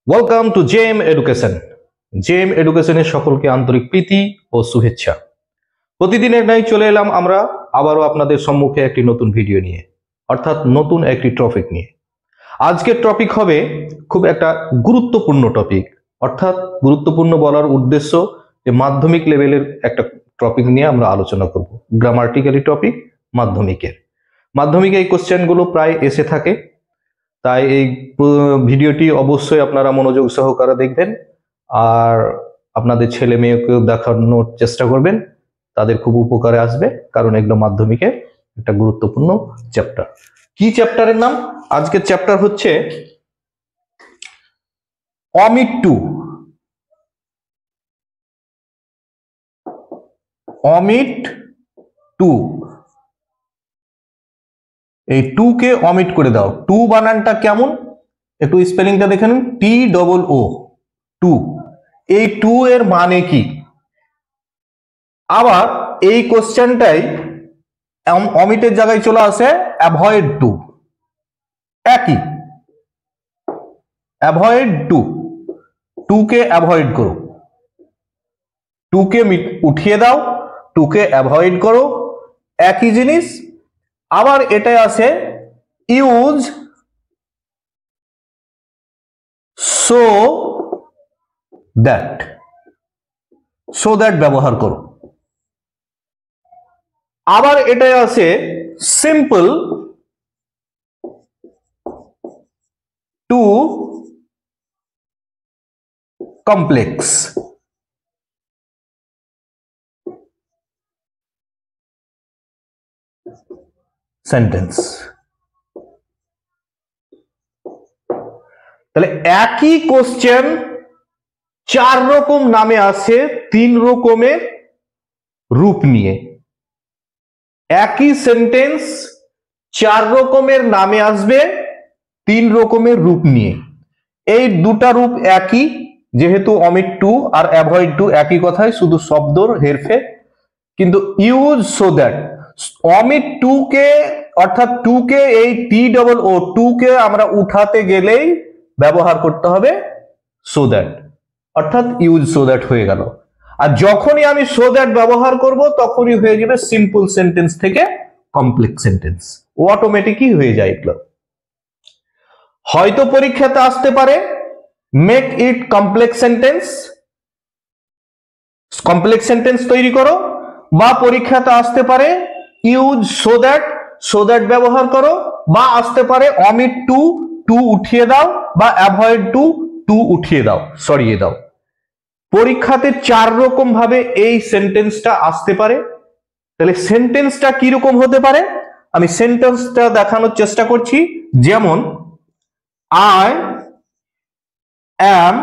Welcome to JM education. JM এডুকেশনের সকলকে আন্তরিক প্রীতি ও শুভেচ্ছা। প্রতিদিনের ন্যায় চলে এলাম আমরা আবারও আপনাদের সম্মুখে একটি নতুন ভিডিও নিয়ে, অর্থাৎ নতুন একটি টপিক নিয়ে। আজকের টপিক হবে খুব একটা গুরুত্বপূর্ণ টপিক, অর্থাৎ গুরুত্বপূর্ণ বলার উদ্দেশ্য যে মাধ্যমিক লেভেলের একটা টপিক নিয়ে আমরা আলোচনা করব। গ্রামাটিক্যালি টপিক মাধ্যমিকে এই কোশ্চেনগুলো প্রায় এসে থাকে, তাই এই ভিডিওটি অবশ্যই আপনারা মনোযোগ সহকারে দেখবেন আর আপনাদের ছেলে মেয়েকেও দেখানোর চেষ্টা করবেন, তাদের খুব উপকারে আসবে, কারণ এগুলো মাধ্যমিকে একটা গুরুত্বপূর্ণ চ্যাপ্টার। কি চ্যাপ্টারের নাম? আজকের চ্যাপ্টার হচ্ছে অমিট টু। অমিট টু, এই টু কে অমিট করে দাও। টু বানানটা কেমন একটু স্পেলিংটা দেখে নিন, TOO, টু। এই টু এর মানে কি? আবার এই কোশ্চেনটাই অমিটের জায়গায় চলে আসে অ্যাভয়েড টু, একই। অ্যাভয়েড টু, টু কে অ্যাভয়েড করো, টু কে উঠিয়ে দাও, টু কে অ্যাভয়েড করো, একই জিনিস। আবার এটাই আছে use so that, so that ব্যবহার করো। আবার এটাই আছে সিম্পল টু কমপ্লেক্স। সেন্টেন্স। তাহলে একই কোশ্চেন চার রকম নামে আসে, তিন রকমের রূপ নিয়ে। একই সেন্টেন্স চার রকমের নামে আসবে, তিন রকমের রূপ নিয়ে। এই দুটা রূপ একই, যেহেতু অমিট টু আর অ্যাভয়েড টু একই কথাই, শুধু শব্দর হেরফের। কিন্তু use so that, omit to কে অর্থাৎ টু কে এই TOO টু কে আমরা উঠাতে গেলেই ব্যবহার করতে হবে সো দ্যাট, অর্থাৎ ইউজ সো দ্যাট হয়ে গেল। আর যখনই আমি সো দ্যাট ব্যবহার করব তখনই হয়ে যাবে সিম্পল সেন্টেন্স থেকে কমপ্লেক্স সেন্টেন্স, অটোমেটিকই হয়ে যায় এগুলো। হয়তো পরীক্ষাতে আসতে পারে make it complex sentence, complex sentence তৈরি করো, বা পরীক্ষাতে আসতে পারে ইউজ সো দ্যাট ব্যবহার করো, বা আসতে পারে অমিট টু, টু উঠিয়ে দাও, বা অ্যাভয়েড টু, টু উঠিয়ে দাও, সরিয়ে দাও। পরীক্ষাতে চার রকম ভাবে এই সেন্টেন্সটা আসতে পারে। তাহলে সেন্টেন্সটা কি রকম হতে পারে আমি সেন্টেন্সটা দেখানোর চেষ্টা করছি। যেমন I am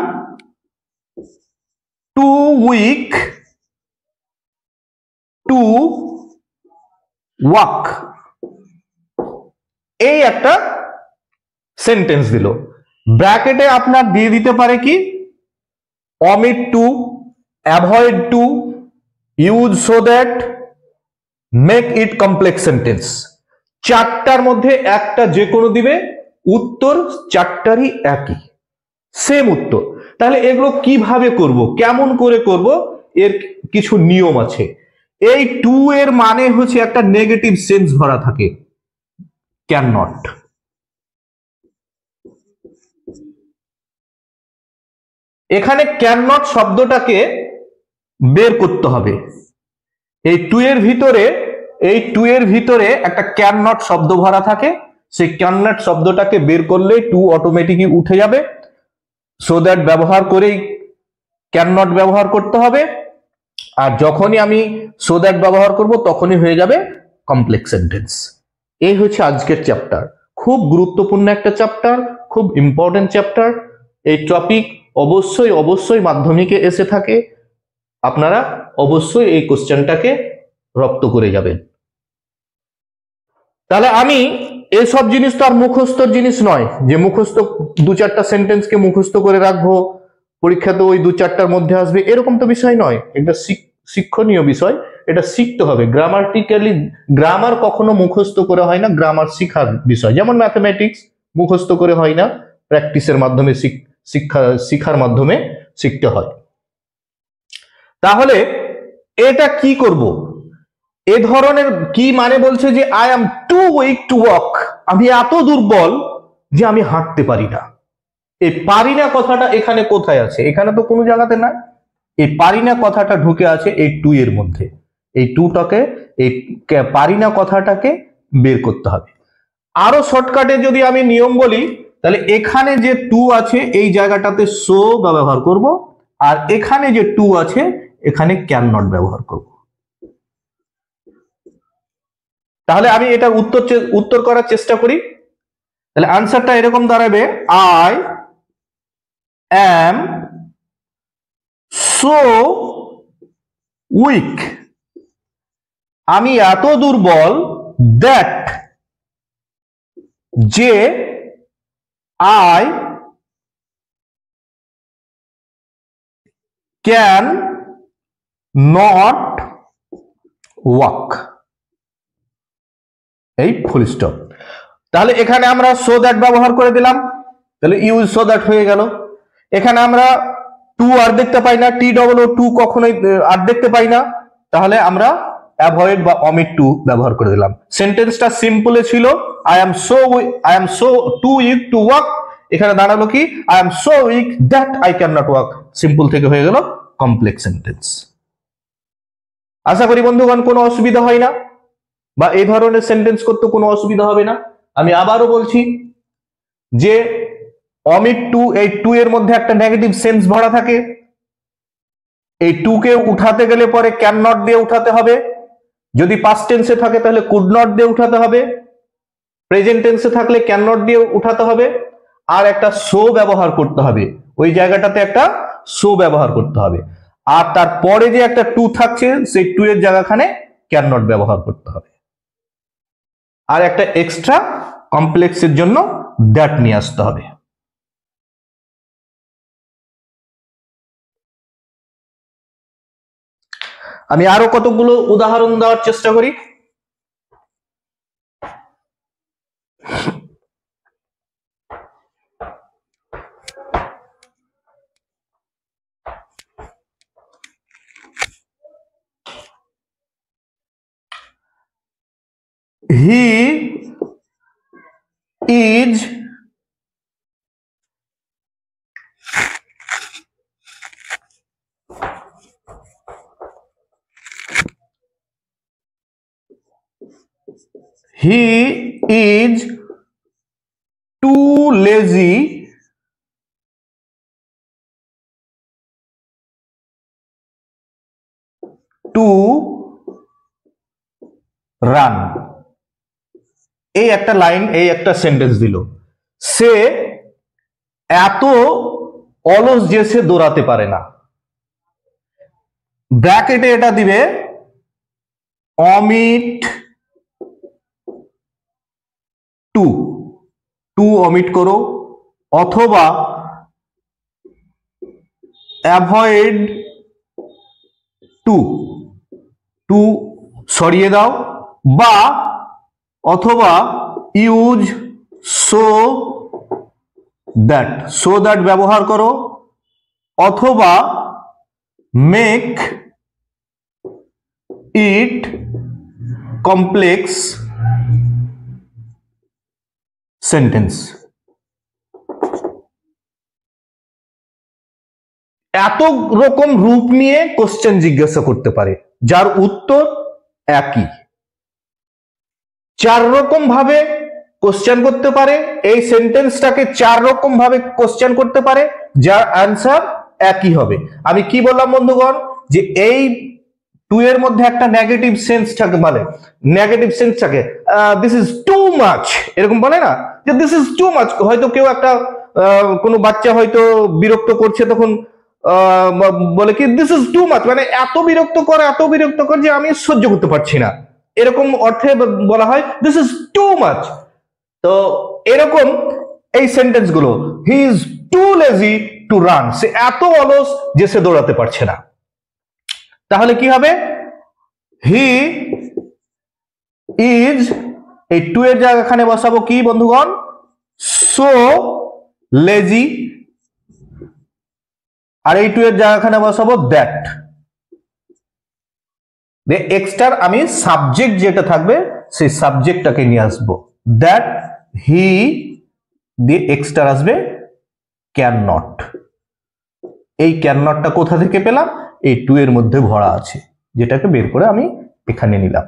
too weak to walk, এই একটা সেন্টেন্স দিল। ব্র্যাকেটে আপনার দিয়ে দিতে পারে কি omit two, avoid two, use so that, make it complex sentence. চারটার মধ্যে একটা যে কোনো দিবে, উত্তর চারটারই একই, সেম উত্তর। তাহলে এগুলো কিভাবে করব, কেমন করে করব, এর কিছু নিয়ম আছে। এই টু এর মানে হচ্ছে একটা নেগেটিভ সেন্স ভরা থাকে, ক্যান নট। এখানে ক্যান নট শব্দটাকে বের করতে হবে। এই টু এর ভিতরে একটা ক্যান নট শব্দ ভরা থাকে, সেই ক্যান নট শব্দটাকে বের করলে টু অটোমেটিকই উঠে যাবে। সো দ্যাট ব্যবহার করেই ক্যান নট ব্যবহার করতে হবে, আর যখনই আমি সো দ্যাট ব্যবহার করব তখনই হয়ে যাবে কমপ্লেক্স সেন্টেন্স। এই হচ্ছে আজকের চ্যাপ্টার। খুব গুরুত্বপূর্ণ একটা চ্যাপ্টার, খুব ইম্পর্টেন্ট চ্যাপ্টার। এই টপিক অবশ্যই মাধ্যমিকে এসে থাকে, আপনারা অবশ্যই এই কোশ্চেনটাকে রপ্ত করে যাবেন। তাহলে আমি এইসব জিনিস তো আর মুখস্থর জিনিস নয় যে মুখস্থ দু চারটা সেন্টেন্সকে মুখস্থ করে রাখবো, পরীক্ষাতে ওই দু চারটার মধ্যে আসবে, এরকম তো বিষয় নয়। এটা শিক্ষণীয় বিষয়, এটা শিখতে হবে। গ্রামাটিক্যালি গ্রামার কখনো মুখস্থ করে হয় না, গ্রামার শিখার বিষয়। যেমন ম্যাথমেটিক্স মুখস্থ করে হয় না, প্র্যাকটিসের মাধ্যমে শিক্ষার মাধ্যমে শিখতে হয়। তাহলে এটা কি করব, এ ধরনের কি মানে বলছে যে I am too weak to walk, আমি এত দুর্বল যে আমি হাঁটতে পারি না। এই পারি না কথাটা এখানে কোথায় আছে? এখানে তো কোনো জায়গাতে না। এই পারি না কথাটা ঢুকে আছে এই টু এর মধ্যে। এই টুটাকে, এই পারি না কথাটাকে বের করতে হবে। আরো শর্টকাটে যদি আমি নিয়ম বলি, তাহলে এখানে যে টু আছে এই জায়গাটাতে সো ব্যবহার করব, আর এখানে যে টু আছে এখানে ক্যান নট ব্যবহার করব। তাহলে আমি এটা উত্তর করার চেষ্টা করি। তাহলে আনসারটা এরকম দাঁড়াবে, আই অ্যাম সো উইক, আমি এত দুর্বল, দ্যাট যে আই ক্যান নট ওয়াক, এই ফুল স্টপ। তাহলে এখানে আমরা সো দ্যাট ব্যবহার করে দিলাম, তাহলে ইউজ সো দ্যাট হয়ে গেল। এখানে আমরা টু আর দেখতে পাই না, টি ডবল ও টু কখনোই আর দেখতে পাই না, তাহলে আমরা অ্যাভয়েড বা অমিট টু ব্যবহার করে দিলাম। সেন্টেন্সটা সিম্পলে ছিল I am so too weak to walk, এখানে দাঁড়ালো কি I am so weak that I can not walk. Simple থেকে হয়ে গেল কমপ্লেক্স সেন্টেন্স। আশা করি বন্ধুগণ কোনো অসুবিধা হয় না, বা এই ধরনের সেন্টেন্স করতে কোনো অসুবিধা হবে না। আমি আবারও বলছি যে অমিট টু, এই টু এর মধ্যে একটা নেগেটিভ সেন্স ভরা থাকে। এই টু কে উঠাতে গেলে পরে ক্যান নট দিয়ে উঠাতে হবে। যদি পাস্ট টেন্সে থাকে তাহলে কুড নট দিয়ে উঠাতে হবে, প্রেজেন্ট টেন্সে থাকলে ক্যান নট দিয়ে উঠাতে হবে, আর একটা সো ব্যবহার করতে হবে, ওই জায়গাটাতে একটা সো ব্যবহার করতে হবে। আর তারপরে যে একটা টু থাকছে সেই টু এর জায়গাখানে ক্যান নট ব্যবহার করতে হবে, আর একটা এক্সট্রা কমপ্লেক্সের জন্য দ্যাট নিয়ে আসতে হবে। আমি আরো কতগুলো উদাহরণ দেওয়ার চেষ্টা করি। He is too lazy to run, এই একটা লাইন, এই একটা সেন্টেন্স দিল। সে এত অলস যে সে দৌড়াতে পারে না। ব্র্যাকেটে এটা দিবে অমিট টু, টু অমিট করো, অথবা অ্যাভয়েড টু, টু সরিয়ে দাও, বা অথবা ইউজ সো দ্যাট ব্যবহার করো, অথবা মেক ইট কমপ্লেক্স সেন্টেন্স। এত রকম রূপ নিয়ে কোশ্চেন জিজ্ঞাসা করতে পারে, যার উত্তর একই। 4 রকম ভাবে কোশ্চেন করতে পারে, এই সেন্টেন্সটাকে 4 রকম ভাবে কোশ্চেন করতে পারে, যার অ্যান্সার একই হবে। আমি কি বললাম বন্ধুগণ, যে এই টু এর মধ্যে একটা নেগেটিভ সেন্স থাকে, মানে নেগেটিভ সেন্স থাকে, দিস ইজ টু মাচ, এরকম বলে না যে দিস ইজ টু মাচ। হয়তো কেউ একটা কোনো বাচ্চা হয়তো বিরক্ত করছে, তখন বলে কি দিস ইজ টু মাচ, মানে এত বিরক্তকর যে আমি সহ্য করতে পারছি না, এরকম অর্থে বলা হয় দিস ইজ টু মাচ। তো এরকম এই সেন্টেন্স গুলো, he is too lazy to run, সে এত অলস যে সে দৌড়াতে পারছে না। তাহলে কি হবে, হি ইজ, এই টু এর জায়গাখানে বসাবো কি বন্ধুগণ, সো লেজি আর এই টু এর জায়গাখানে বসাবো দ্যাট। এক্সট্রার আমি সাবজেক্ট যেটা থাকবে সেই সাবজেক্টটাকে নিয়ে আসবো, দ্যাট হি দিয়ে এক্সট্রা আসবে ক্যান নট। এই ক্যান নটটা কোথা থেকে পেলাম? এই টু এর মধ্যে ভরা আছে, যেটাকে বের করে আমি এখানে নিলাম।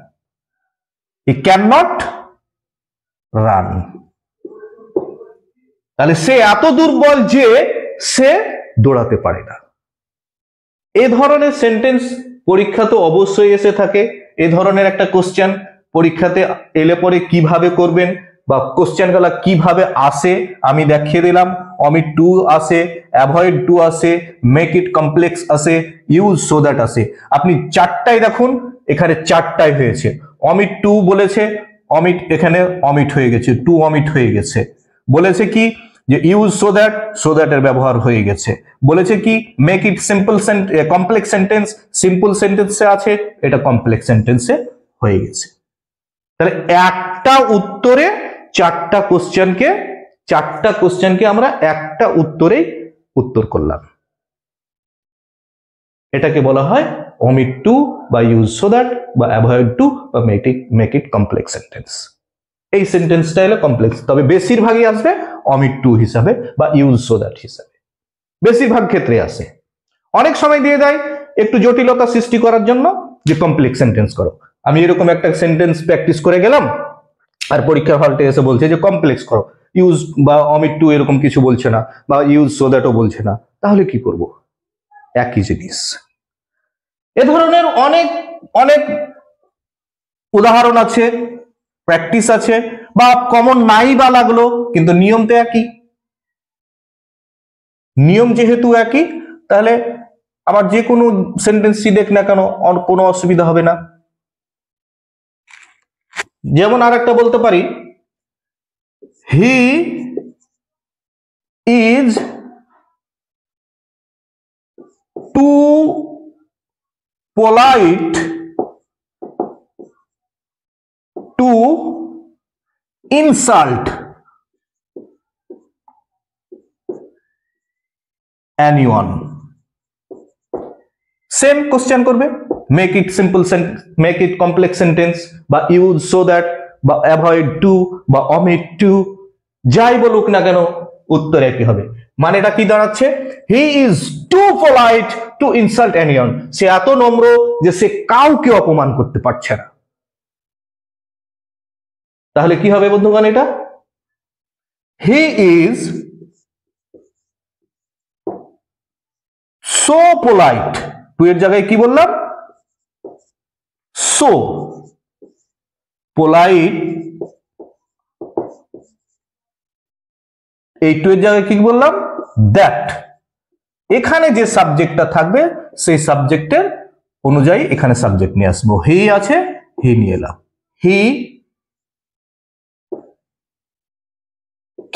এই ক্যান নট রান, তাহলে সে এত দুর্বল যে সে দৌড়াতে পারে না। এ ধরনের সেন্টেন্স পরীক্ষা তো অবশ্যই এসে থাকে। এ ধরনের একটা কোশ্চেন পরীক্ষাতে এলে পরে কিভাবে করবেন বা কোশ্চেনগুলো কিভাবে আসে আমি দেখিয়ে দিলাম। অমিট টু আসে, অ্যাভয়েড টু আসে, মেক ইট কমপ্লেক্স আসে, ইউজ সো দ্যাট আসে। আপনি চারটাই দেখুন, এখানে চারটাই হয়েছে। অমিট টু বলেছে, অমিট এখানে অমিট হয়ে গেছে, টু অমিট হয়ে গেছে। বলেছে কি যে ইউজ সো দ্যাট এর ব্যবহার হয়ে গেছে। বলেছে কি make it simple complex sentence, simple সেন্টেন্সে আছে, এটা কমপ্লেক্স সেন্টেন্সে হয়ে গেছে। তাহলে একটা উত্তরে চারটা কোশ্চেনকে আমরা একটা উত্তরেই উত্তর করলাম। এটাকে বলা হয় omit to বা ইউজ সো দ্যাট বা অ্যাভয়েড টু বা মেক ইট কমপ্লেক্স সেন্টেন্স। এই সেন্টেন্সটা হলো কমপ্লেক্স, তবে বেশিরভাগই আসবে omit to হিসাবে বা ইউজ সো দ্যাট হিসাবে, বেশিরভাগ ক্ষেত্রে আসে। অনেক সময় দিয়ে দেয় একটু জটিলতা সৃষ্টি করার জন্য যে কমপ্লেক্স সেন্টেন্স করো। আমি এরকম একটা সেন্টেন্স প্র্যাকটিস করে গেলাম আর পরীক্ষার হলটে এসে বলছে যে কমপ্লেক্স করো, ইউজ বা omit to এরকম কিছু বলছে না বা ইউজ সো দ্যাটও বলছে না, তাহলে কি করব? একই জিনিস। এ ধরনের অনেক অনেক উদাহরণ আছে, প্র্যাকটিস আছে, বা কমন নাই বা লাগলো, কিন্তু নিয়ম তো একই। নিয়ম যেহেতু একই, তাহলে আবার যে কোনো সেন্টেন্সই দেখ না কেন কোনো অসুবিধা হবে না। যেমন আর একটা বলতে পারি, he is too polite to insult anyone। Same question করবে, make it simple make it complex sentence বা ইউজ সো দ্যাট বা অ্যাভয়েড টু বা omit টু, যাই বলুক না কেন উত্তর একই হবে। মানেটা কি দাঁড়াচ্ছে? He is too polite to insult anyone. সে এত নম্র যে সে কাউকে অপমান করতে পারছে না। তাহলে কি হবে বন্ধুগণ? এটা he is so polite, too এর জায়গায় কি বললাম? সো পোলাইট, এই টু এর জায়গায় কি বললাম? দ্যাট। এখানে যে সাবজেক্টটা থাকবে সেই সাবজেক্টের অনুযায়ী এখানে সাবজেক্ট নিয়ে আসবো। হি আছে, হি নিয়ে এলাম। He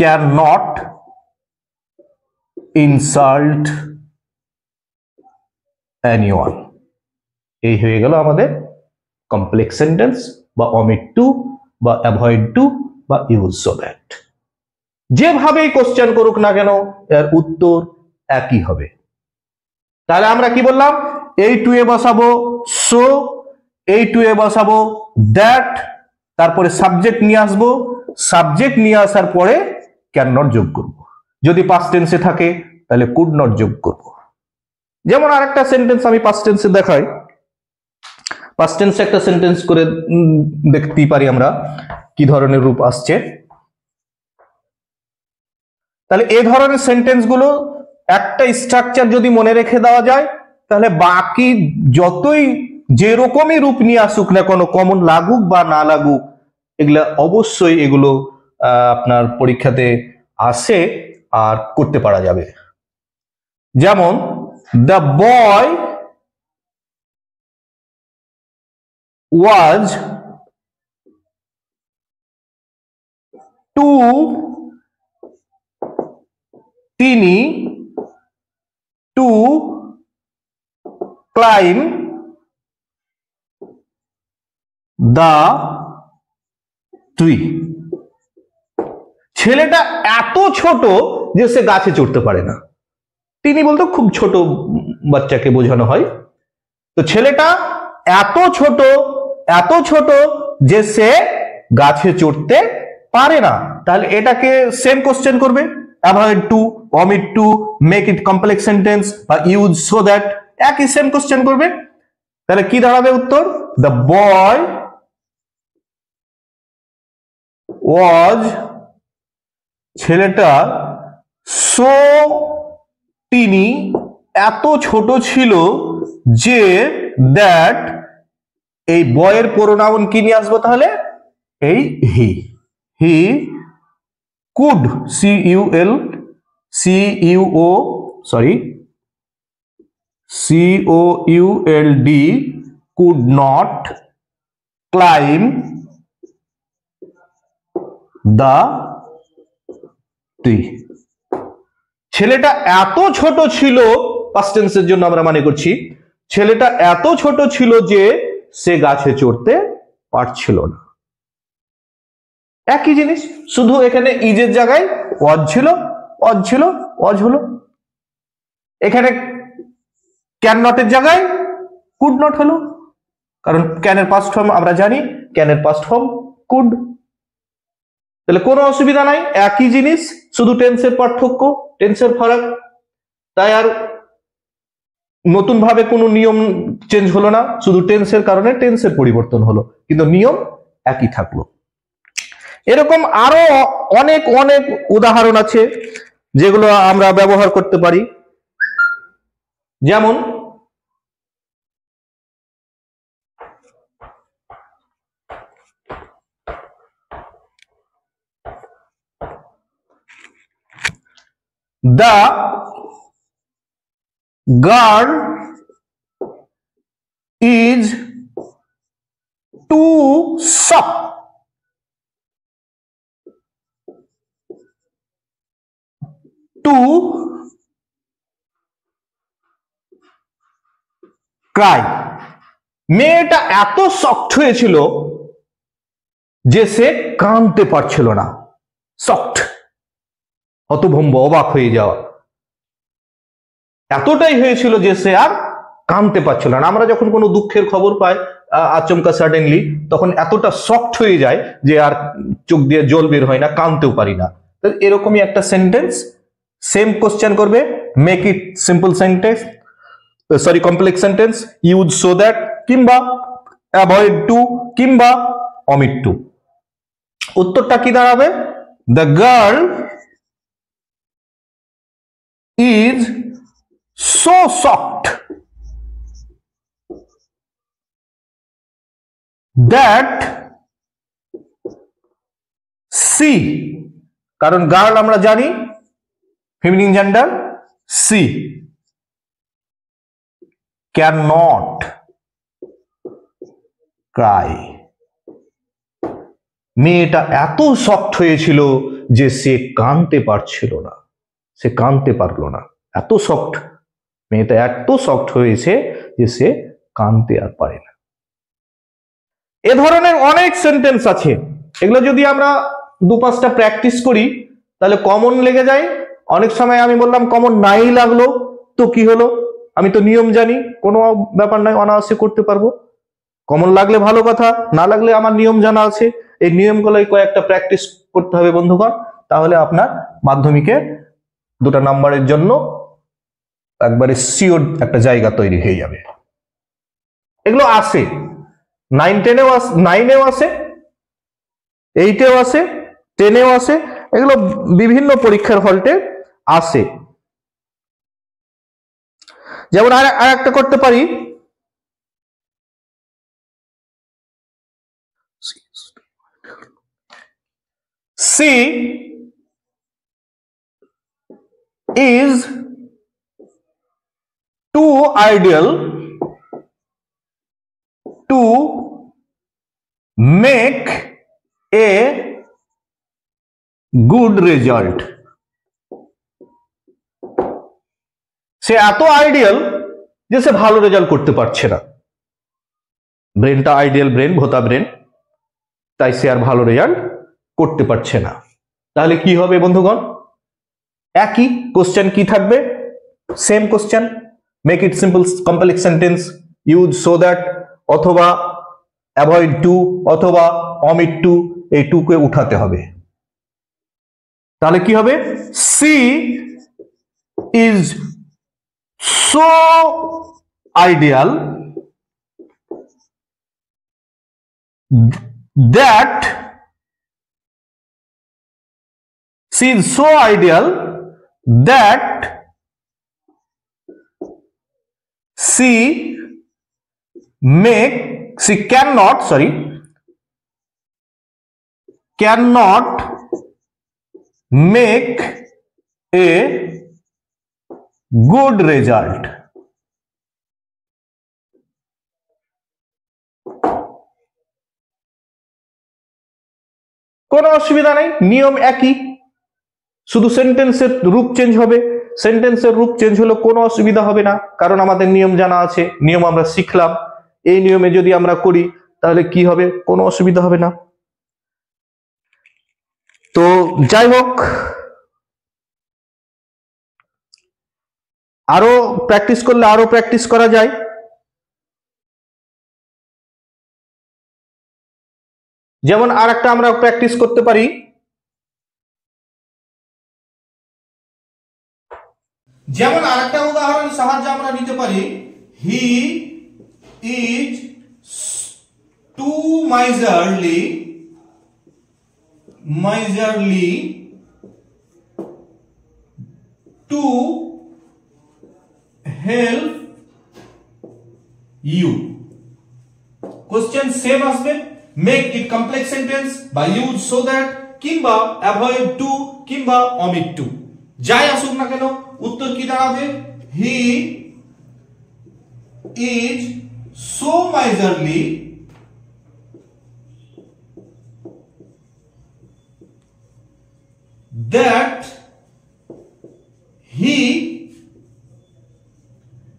can not insult anyone. এই হয়ে গেল আমাদের কমপ্লেক্স সেন্টেন্স বা omit টু বা অ্যাভয়েড টু বা ইউজ সো দ্যাট। যেভাবেই কোশ্চেন করুক না কেন এর উত্তর একই হবে। তাহলে আমরা কি বললাম? এই টু এ বসাবো সো, এই টু এ বসাবো দ্যাট, তারপরে সাবজেক্ট নিয়ে আসবো, সাবজেক্ট নিয়ে আসার পরে ক্যান নট যোগ করব। যদি পাস্ট টেন্সে থাকে তাহলে কুড নট যোগ করব। যেমন আরেকটা সেন্টেন্স আমি পাস্ট টেন্সে দেখাই। পাস্ট টেন্সে একটা সেন্টেন্স করে দেখতেই পারি আমরা কি ধরনের রূপ আসছে। তাহলে এই ধরনের সেন্টেন্স গুলো একটা স্ট্রাকচার যদি মনে রেখে দেওয়া যায়, তাহলে বাকি যতই যেরকমই রূপ নিয়ে আসুক না কোনো, কমন লাগুক বা না লাগুক, এগুলা অবশ্যই এগুলো আপনার পরীক্ষাতে আসে আর করতে পারা যাবে। যেমন the boy was too teeny to climb the tree। ছেলেটা এত ছোট যে সে গাছে চড়তে পারে না। টিনি বলতে খুব ছোট বাচ্চাকে বোঝানো হয়। তো ছেলেটা এত ছোট যে সে গাছে চড়তে পারে না। তাহলে এটাকে সেম কোশ্চেন করবে, avoid too, omit too, make it complex sentence বা ইউজ সো দ্যাট, একই সেম কোশ্চেন করবে। তাহলে কি দাঁড়াবে উত্তর? দ্য বয় ওয়াজ, ছেলেটা সো টিনি, এত ছোট ছিল যে দ্যাট, এই বয়ের প্রোনাউন কি নিয়ে আসবো তাহলে? এই he could, COULD could not climb the tree. ছেলেটা এত ছোট ছিল, পাস্ট টেন্সের জন্য আমরা মানে করছি, ছেলেটা এত ছোট ছিল যে সে গাছে চড়তে পারছিল না। একই জিনিস, শুধু এখানে ইজের জায়গায় ওয়াজ ছিল, ওয়াজ হলো। এখানে ক্যান নটের জায়গায় কুড নট হলো, কারণ ক্যানের পাস্ট ফর্ম আমরা জানি, ক্যানের পাস্ট ফর্ম কুড। তাহলে কোনো অসুবিধা নাই, একই জিনিস, শুধু টেন্সের পার্থক্য, টেন্সের ফারাক। তাই আর নতুন ভাবে কোনো নিয়ম চেঞ্জ হলো না, শুধু টেন্সের কারণে টেন্সের পরিবর্তন হলো, কিন্তু নিয়ম একই থাকলো। এরকম আরো অনেক অনেক উদাহরণ আছে যেগুলো আমরা ব্যবহার করতে পারি। যেমন the girl is too soft to cry. মেয়েটা এত সফট হয়েছিল যে সে কাঁদতে পারছিল না। সফট, হতভম্ব, অবাক হয়ে যাওয়া, এতটাই হয়েছিল যে সে আর কাঁদতে পারছিল না। আমরা যখন কোনো দুঃখের খবর পাই আচমকা সাডেনলি, তখন এতটা সফট হয়ে যায় যে আর চোখ দিয়ে জল বের হয় না, কাঁদতেও পারি না। তো এরকমই একটা সেন্টেন্স, সেম কোশ্চেন করবে, make it simple sentence, complex sentence, use so that, কিংবা অ্যাভয়েড টু, কিংবা omit টু। উত্তরটা কি দাঁড়াবে? The girl is so soft that she, কারণ গার্ল আমরা জানি feminine gender, she cannot cry. মেয়েটা এত সফট হয়েছিল যে সে কাঁদতে পারছিল না, সে কাঁদতে পারলো না। এত সফট, মেয়েটা এত সফট হয়েছে যে সে কাঁদতে আর পারে না। এ ধরনের অনেক সেন্টেন্স আছে, এগুলো যদি আমরা 2-5টা প্র্যাকটিস করি তাহলে কমন লেগে যায়। অনেক সময় আমি বললাম কমন নাই লাগলো, তো কি হলো, আমি তো নিয়ম জানি, কোনো ব্যাপার নাই, অনায়াসে করতে পারবো। কমন লাগলে ভালো কথা, না লাগলে আমার নিয়ম জানা আছে, এই নিয়মগুলোই কয়েকটা প্র্যাকটিস করতে হবে বন্ধুগণ, তাহলে আপনার মাধ্যমিকে 2টা নাম্বারের জন্য একবারে সিওর একটা জায়গা তৈরি হয়ে যাবে। এগুলো আসে 9-10-এও, 9-এও আসে, 8-এও আসে, 10-এও আসে, এগুলো বিভিন্ন পরীক্ষার হলটে আসে। যেমন আর একটা করতে পারি, she is too ideal to make a good result. সে এত আইডিয়াল যে সে ভালো রেজাল্ট করতে পারছে না। ব্রেনটা আইডিয়াল ব্রেন, ভোতা ব্রেন, তাই সে আর ভালো রেজাল্ট করতে পারছে না। তাহলে কি হবে বন্ধুগণ? একই কোশ্চেন কি থাকবে? Same question, make it simple complex sentence, use so that, অথবা অ্যাভয়েড টু, অথবা অমিট টু, এই টু কে উঠাতে হবে। তাহলে কি হবে? She is so ideal that she is so ideal that she cannot make a good result. কোনো অসুবিধা নেই, নিয়ম একই, শুধু সেন্টেন্সের রূপ চেঞ্জ হবে। সেন্টেন্সের রূপ চেঞ্জ হলে কোনো অসুবিধা হবে না, কারণ আমাদের নিয়ম জানা আছে, নিয়ম আমরা শিখলাম। এই নিয়মে যদি আমরা করি তাহলে কি হবে? কোনো অসুবিধা হবে না। তো যাই হোক, আরো প্র্যাকটিস করলে আরো প্র্যাকটিস করা যায়। যেমন আর একটা আমরা প্র্যাকটিস করতে পারি, যেমন আরেকটা উদাহরণের সাহায্যে আমরা নিতে পারি, he is too miserly to help you. Question same আসবে, মেক ইট কমপ্লেক্স সেন্টেন্স বা ইউজ সো দ্যাট, কিংবা অ্যাভয়েড টু, কিংবা অমিট টু, যাই আসুক না কেন উত্তর কি দাঁড়াবে? He is so miserly that he,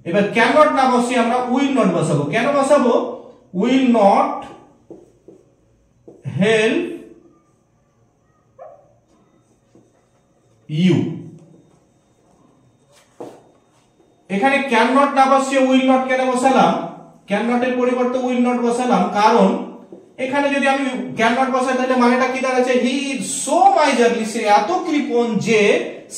এবার ক্যান নট না বসিয়ে আমরা উইল নট বসাবো। কেন বসাবো? Will not help you. এখানে ক্যান নট না বসিয়ে উইল নট কেন বসালাম? ক্যান নটের পরিবর্তে উইল নট বসালাম কারণ এখানে যদি আমি ক্যান নট বসাই তাহলে মানেটা কি দাঁড়াচ্ছে? হি ইজ সো miserly, সে এত কৃপণ যে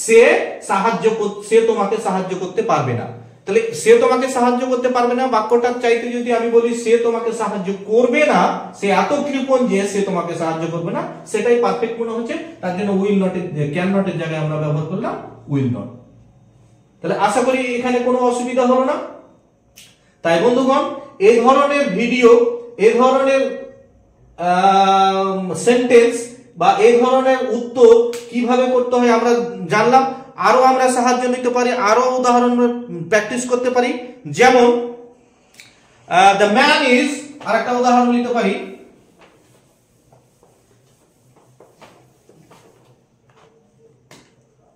সে তোমাকে সাহায্য করতে পারবে না। তাহলে সে তোমাকে সাহায্য করতে পারবে না বাক্যটার চাইতে যদি আমি বলি সে তোমাকে সাহায্য করবে না, সে এত কৃপণ যে সে তোমাকে সাহায্য করবে না, সেটাই পারফেক্ট মনে হচ্ছে। তার জন্য উইল নটের, ক্যান নটের জায়গায় আমরা ব্যবহার করলাম উইল নট। তাহলে আশা করি এখানে কোনো অসুবিধা হলো না। তাই বন্ধুগণ, এই ধরনের ভিডিও, এই ধরনের সেন্টেন্স বা এই ধরনের উত্তর কিভাবে করতে হয় আমরা জানলাম। আরো আমরা সাহায্য নিতে পারি, আরো উদাহরণ প্র্যাকটিস করতে পারি। যেমন দ্য ম্যান ইজ, আরেকটা উদাহরণ নিতে পারি,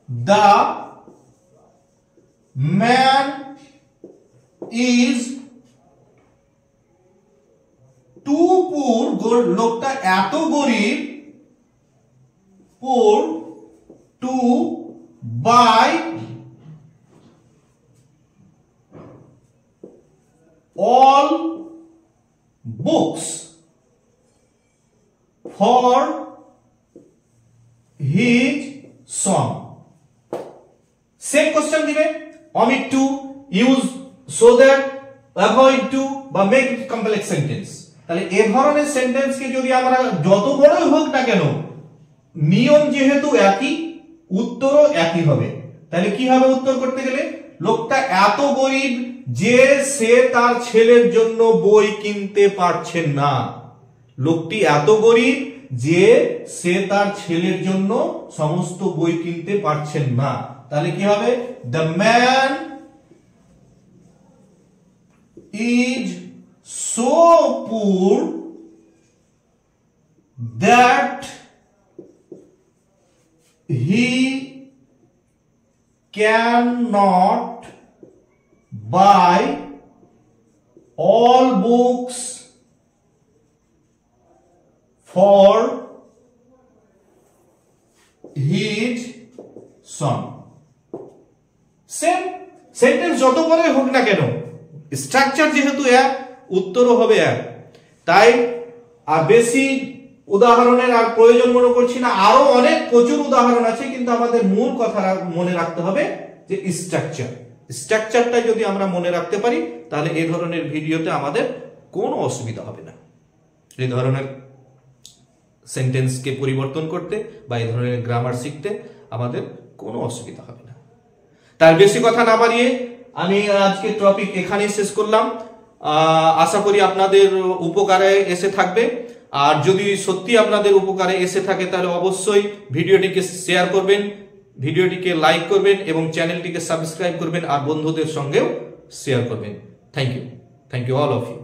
দ্য ম্যান ইজ টু পুর, লোকটা এত গরিব, poor too buy all books for his son. Same question দিবে, omit to, use so that, avoid to বা make it complex sentence। তাহলে এই ধরনের সেন্টেন্স কে যদি আমরা যত বড়ই হোক না কেন, নিয়ম যেহেতু একই, উত্তরও একই হবে। তাহলে কি হবে উত্তর করতে গেলে? লোকটা এত গরিব যে সে তার ছেলের জন্য বই কিনতে পারছেন না। লোকটি এত গরিব যে সে তার ছেলের জন্য সমস্ত বই কিনতে পারছেন না। তাহলে কি হবে? দ্য ম্যান ইজ সো পুর that he cannot buy all books for his son. Same sentence যত বড়ই হোক না কেন, স্ট্রাকচার যেহেতু এক, উত্তরও হবে এক। তাই আর বেশি উদাহরণের আর প্রয়োজন মনে করছি না, আরো অনেক প্রচুর উদাহরণ আছে, কিন্তু আমাদের মূল কথা মনে রাখতে হবে যে স্ট্রাকচারটা যদি আমরা মনে রাখতে পারি, তাহলে এই ধরনের ভিডিওতে আমাদের কোনো অসুবিধা হবে না। এই ধরনের সেন্টেন্সকে পরিবর্তন করতে বা এই ধরনের গ্রামার শিখতে আমাদের কোনো অসুবিধা হবে না। তার বেশি কথা না বাড়িয়ে আমি আজকে টপিক এখানেই শেষ করলাম। আশা করি আপনাদের উপকারে এসে থাকবে। আর যদি সত্যি আপনাদের উপকারে এসে থাকে তাহলে অবশ্যই ভিডিওটিকে শেয়ার করবেন, ভিডিওটিকে লাইক করবেন এবং চ্যানেলটিকে সাবস্ক্রাইব করবেন আর বন্ধুদের সঙ্গেও শেয়ার করবেন। Thank you all of you.